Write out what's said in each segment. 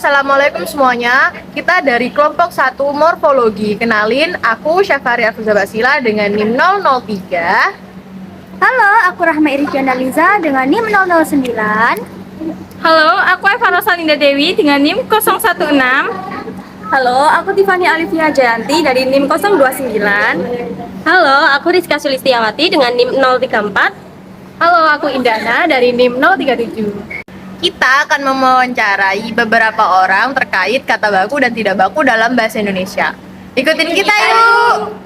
assalamualaikum semuanya. Kita dari kelompok 1 Morfologi. Kenalin, aku Syafari Afuzah Basila dengan NIM 003. Halo, aku Rahma Irisyana Liza dengan NIM 009. Halo, aku Eva Rosalinda Dewi dengan NIM 016. Halo, aku Tiffany Alivia Jayanti dari NIM 029. Halo, aku Rizka Sulistiawati dengan NIM 034. Halo, aku Indana dari NIM 037. Kita akan mewawancarai beberapa orang terkait kata baku dan tidak baku dalam bahasa Indonesia. Ikutin kita yuk!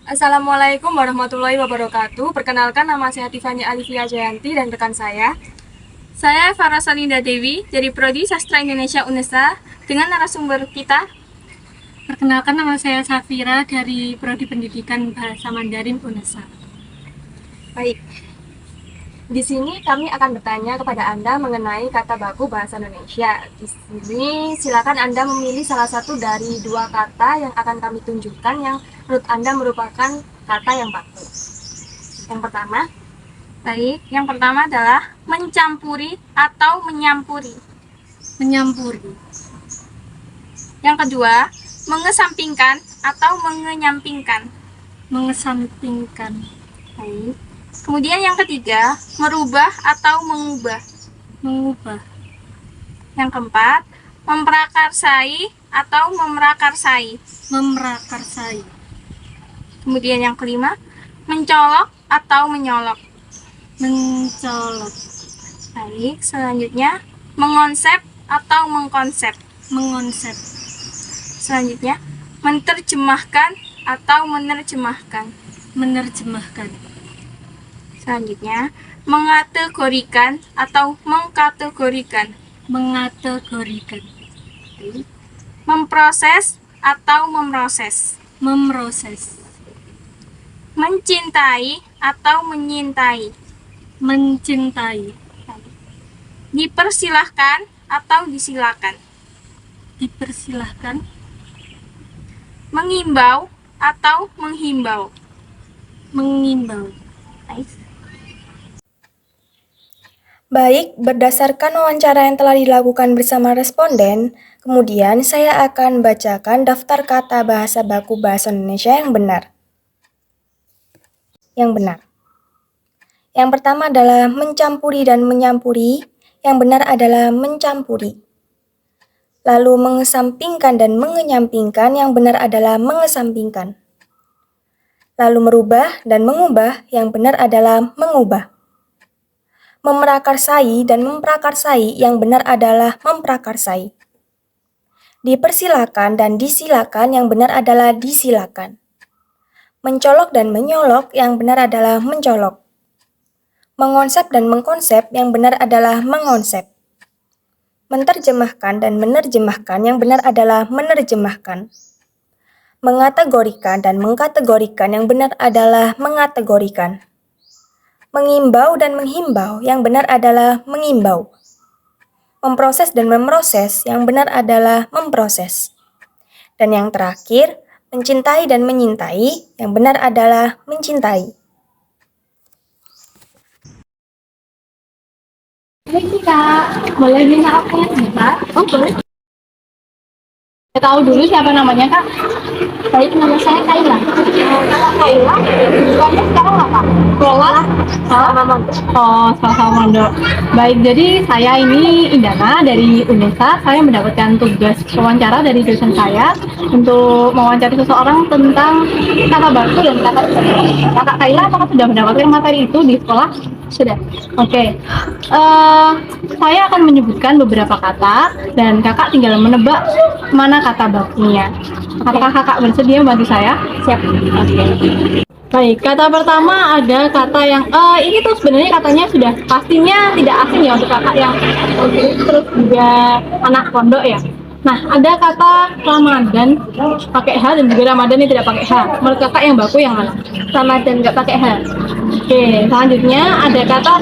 Assalamualaikum warahmatullahi wabarakatuh. Perkenalkan, nama saya Tiffany Alivia Jayanti dan rekan saya Eva Rosalinda Dewi dari Prodi Sastra Indonesia UNESA. Dengan narasumber kita, Perkenalkan, nama saya Safira dari Prodi Pendidikan Bahasa Mandarin UNESA. baik. Di sini kami akan bertanya kepada Anda mengenai kata baku bahasa Indonesia. Di sini silakan Anda memilih salah satu dari dua kata yang akan kami tunjukkan yang menurut Anda merupakan kata yang baku. Yang pertama adalah mencampuri atau menyampuri. Menyampuri. Yang kedua, mengesampingkan atau mengenyampingkan. Mengesampingkan. Baik. Kemudian yang ketiga, merubah atau mengubah. Mengubah. Yang keempat, memprakarsai atau memrakarsai. Memrakarsai. Kemudian yang kelima, mencolok atau menyolok. Mencolok. Baik, selanjutnya mengonsep atau mengkonsep. Mengonsep. Selanjutnya, menerjemahkan atau menerjemahkan. Menerjemahkan. Selanjutnya, mengategorikan atau mengkategorikan. Mengategorikan. Memproses atau memproses. Memproses. Mencintai atau menyintai. Mencintai. Dipersilahkan atau disilakan. Dipersilahkan. Mengimbau atau menghimbau. Mengimbau. Baik, berdasarkan wawancara yang telah dilakukan bersama responden, kemudian saya akan bacakan daftar kata bahasa baku bahasa Indonesia yang benar. Yang pertama adalah mencampuri dan menyampuri. Yang benar adalah mencampuri. Lalu mengesampingkan dan mengenyampingkan. Yang benar adalah mengesampingkan. Lalu merubah dan mengubah. Yang benar adalah mengubah. Memprakarsai dan memprakarsai, yang benar adalah memprakarsai. Dipersilakan dan disilakan, yang benar adalah disilakan. Mencolok dan menyolok, yang benar adalah mencolok. Mengonsep dan mengkonsep, yang benar adalah mengonsep. Menerjemahkan dan menerjemahkan, yang benar adalah menerjemahkan. Mengategorikan dan mengkategorikan, yang benar adalah mengategorikan. Mengimbau dan menghimbau, yang benar adalah mengimbau. Memproses dan memproses, yang benar adalah memproses. Dan yang terakhir, mencintai dan menyintai, yang benar adalah mencintai. Hai Kak, boleh minta apa ya sebentar? Oh boleh. Saya tahu dulu siapa namanya Kak? Baik, nama saya Kaila. Kaila? Bukannya sekarang apa? Sekolah? Sama Mondo. Baik, jadi saya ini Indana dari UNESA. Saya mendapatkan tugas wawancara dari dosen saya untuk mewawancari seseorang tentang kata baku dan kata baku. Kakak Kaila, apakah sudah mendapatkan materi itu di sekolah? Sudah. Oke. Saya akan menyebutkan beberapa kata dan kakak tinggal menebak mana kata bakunya. Apakah kakak bersedia membantu saya? Siap. Oke. Baik, kata pertama ada kata yang ini tuh sebenarnya katanya sudah pastinya tidak asing ya untuk kakak yang terus juga anak pondok ya. Nah, ada kata Ramadan pakai H dan juga Ramadan yang tidak pakai H. Menurut kakak yang baku yang mana? Ramadan nggak pakai H. Oke, selanjutnya ada kata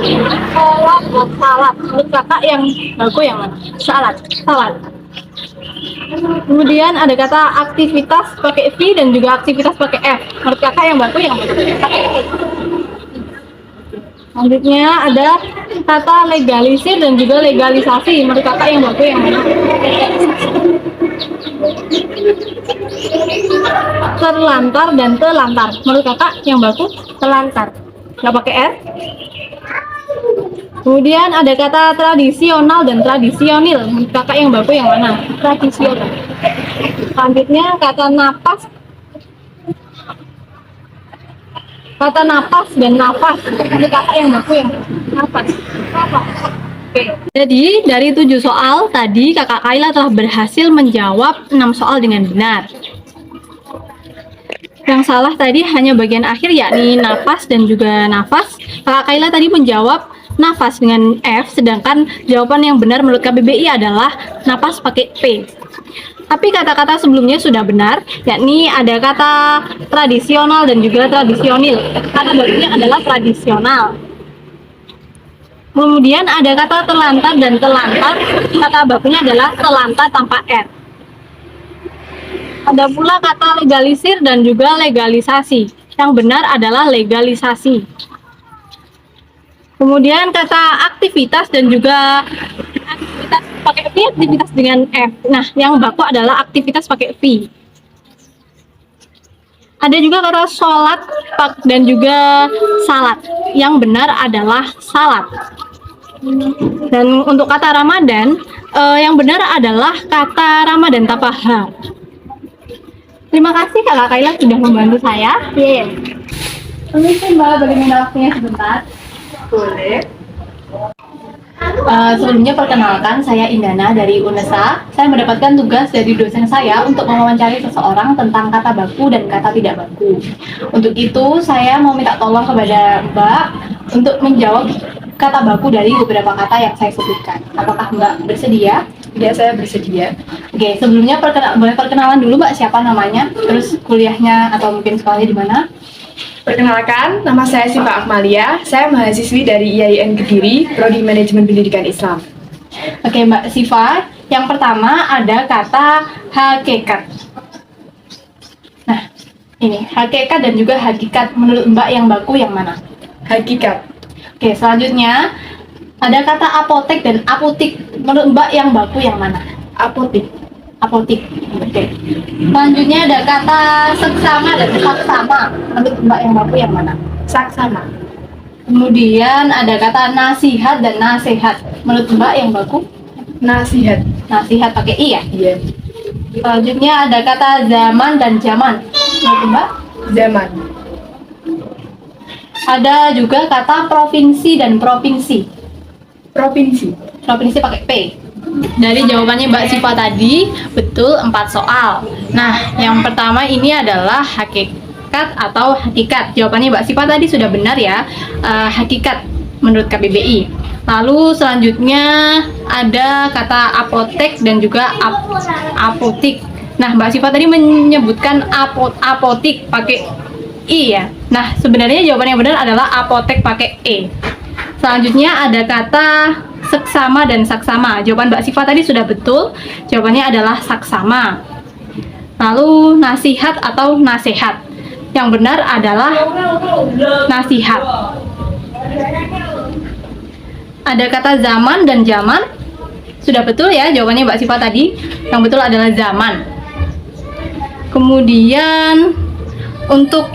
salat. Menurut kakak yang baku yang mana? Salat. Kemudian ada kata aktivitas pakai V dan juga aktivitas pakai F. Menurut kakak yang baku yang mana? Selanjutnya ada kata legalisir dan juga legalisasi. Menurut kakak yang baku yang mana? Terlantar dan telantar. Menurut kakak yang baku? Telantar. Nggak pakai R? Kemudian ada kata tradisional dan tradisionil. Menurut kakak yang baku yang mana? Tradisional. Selanjutnya kata napas. Kata napas dan nafas. Menurut kakak yang baku yang napas. Oke. Jadi dari 7 soal tadi kakak Kayla telah berhasil menjawab 6 soal dengan benar. Yang salah tadi hanya bagian akhir yakni napas dan juga nafas. Kakak Kayla tadi menjawab nafas dengan F, sedangkan jawaban yang benar menurut KBBI adalah napas pakai P. Tapi kata-kata sebelumnya sudah benar, yakni ada kata tradisional dan juga tradisionil. Kata bakunya adalah tradisional. Kemudian ada kata terlantar dan telantar. Kata bakunya adalah telantar tanpa R. Ada pula kata legalisir dan juga legalisasi. Yang benar adalah legalisasi. Kemudian kata aktivitas dan juga aktivitas pakai V, aktivitas dengan F. Nah, yang baku adalah aktivitas pakai V. Ada juga kata sholat dan juga salat. Yang benar adalah salat. Dan untuk kata Ramadan, yang benar adalah kata Ramadan tanpa H. Terima kasih Kakak Kayla sudah membantu saya. Permisi Mbak, bagaimana waktunya sebentar? Boleh. Sebelumnya perkenalkan, saya Indana dari UNESA. Saya mendapatkan tugas dari dosen saya untuk mewawancari seseorang tentang kata baku dan kata tidak baku. Untuk itu, saya mau minta tolong kepada Mbak untuk menjawab kata baku dari beberapa kata yang saya sebutkan. Apakah Mbak bersedia? Ya, saya bersedia. Oke, sebelumnya boleh perkenalan dulu Mbak, siapa namanya, terus kuliahnya atau mungkin sekolahnya di mana? Perkenalkan, nama saya Siva Akmalia. Saya mahasiswi dari IAIN Kediri, Prodi Manajemen Pendidikan Islam. Oke Mbak Siva, yang pertama ada kata hakikat. Nah, ini hakikat dan juga hakikat. Menurut Mbak yang baku yang mana? Hakikat. Oke, selanjutnya ada kata apotek dan apotik. Menurut Mbak yang baku yang mana? Apotik. Apotik. Oke. Selanjutnya ada kata seksama dan saksama. Menurut Mbak yang baku yang mana? Saksama. Kemudian ada kata nasihat dan nasehat. Menurut Mbak yang baku? Nasihat. Nasihat pakai I ya? Iya. Selanjutnya ada kata zaman dan zaman. Menurut Mbak? Zaman. Ada juga kata provinsi dan provinsi. Provinsi. Provinsi pakai P. Dari jawabannya Mbak Siva tadi, betul 4 soal. Nah, yang pertama ini adalah hakikat atau hakikat. Jawabannya Mbak Siva tadi sudah benar ya, hakikat menurut KBBI. Lalu selanjutnya ada kata apotek dan juga apotik. Nah, Mbak Siva tadi menyebutkan apotik pakai I ya. Nah, sebenarnya jawaban yang benar adalah apotek pakai E. Selanjutnya ada kata seksama dan saksama. Jawaban Mbak Siva tadi sudah betul. Jawabannya adalah saksama. Lalu nasihat atau nasehat. Yang benar adalah nasihat. Ada kata zaman dan zaman. Sudah betul ya jawabannya Mbak Siva tadi. Yang betul adalah zaman. Kemudian untuk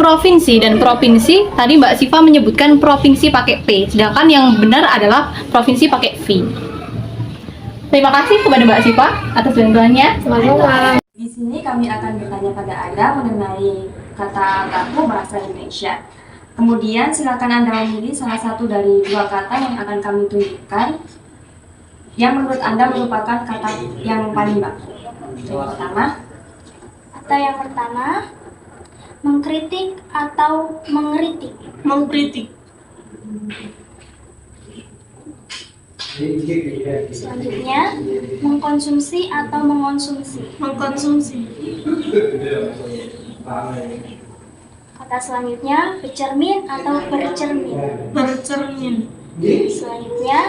provinsi dan provinsi, tadi Mbak Siva menyebutkan provinsi pakai P, sedangkan yang benar adalah provinsi pakai V. Terima kasih kepada Mbak Siva atas bantuannya. Sama-sama. Di sini kami akan bertanya pada Anda mengenai kata baku bahasa Indonesia. Kemudian silakan Anda memilih salah satu dari 2 kata yang akan kami tunjukkan yang menurut Anda merupakan kata yang paling baku. Kata yang pertama, mengkritik atau mengeritik. Mengkritik. Selanjutnya, mengkonsumsi atau mengonsumsi. Mengkonsumsi. Kata selanjutnya, bercermin atau bercermin. Bercermin. Selanjutnya,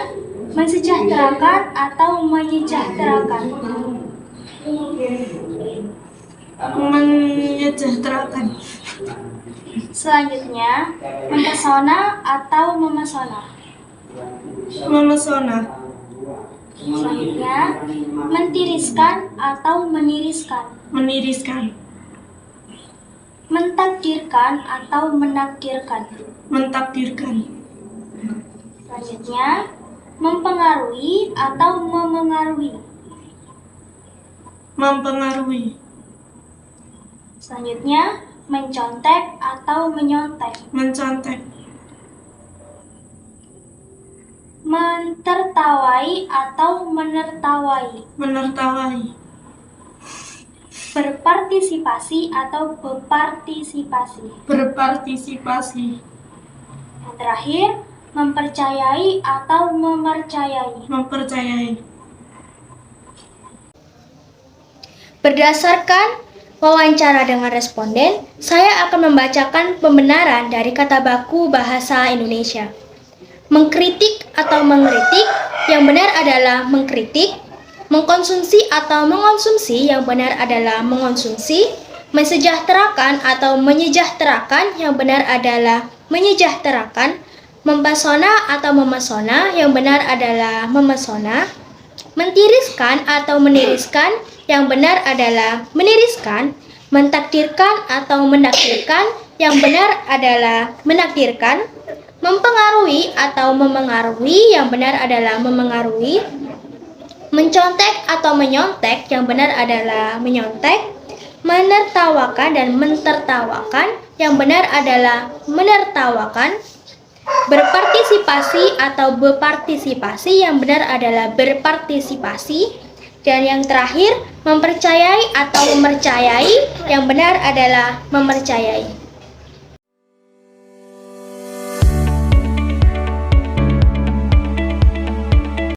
mensejahterakan atau menyejahterakan. Menyejahterakan. Selanjutnya, mempesona atau memesona. Memesona. Selanjutnya, mentiriskan atau meniriskan. Meniriskan. Mentakdirkan atau menakdirkan. Mentakdirkan. Selanjutnya, mempengaruhi atau memengaruhi. Mempengaruhi. Selanjutnya, mencontek atau menyontek. Mencontek. Mentertawai atau menertawai. Menertawai. Berpartisipasi atau bepartisipasi. Berpartisipasi. Yang terakhir, mempercayai atau memercayai. Mempercayai. Berdasarkan wawancara dengan responden, saya akan membacakan pembenaran dari kata baku bahasa Indonesia. Mengkritik atau mengkritik, yang benar adalah mengkritik. Mengkonsumsi atau mengonsumsi, yang benar adalah mengonsumsi. Mensejahterakan atau menyejahterakan, yang benar adalah menyejahterakan. Mempesona atau memesona, yang benar adalah memesona. Mentiriskan atau meniriskan, yang benar adalah meniriskan. Mentakdirkan atau menakdirkan, yang benar adalah menakdirkan. Mempengaruhi atau memengaruhi, yang benar adalah memengaruhi. Mencontek atau menyontek, yang benar adalah menyontek. Menertawakan dan mentertawakan, yang benar adalah menertawakan. Berpartisipasi atau bepartisipasi, yang benar adalah berpartisipasi. Dan yang terakhir, mempercayai atau memercayai, yang benar adalah memercayai.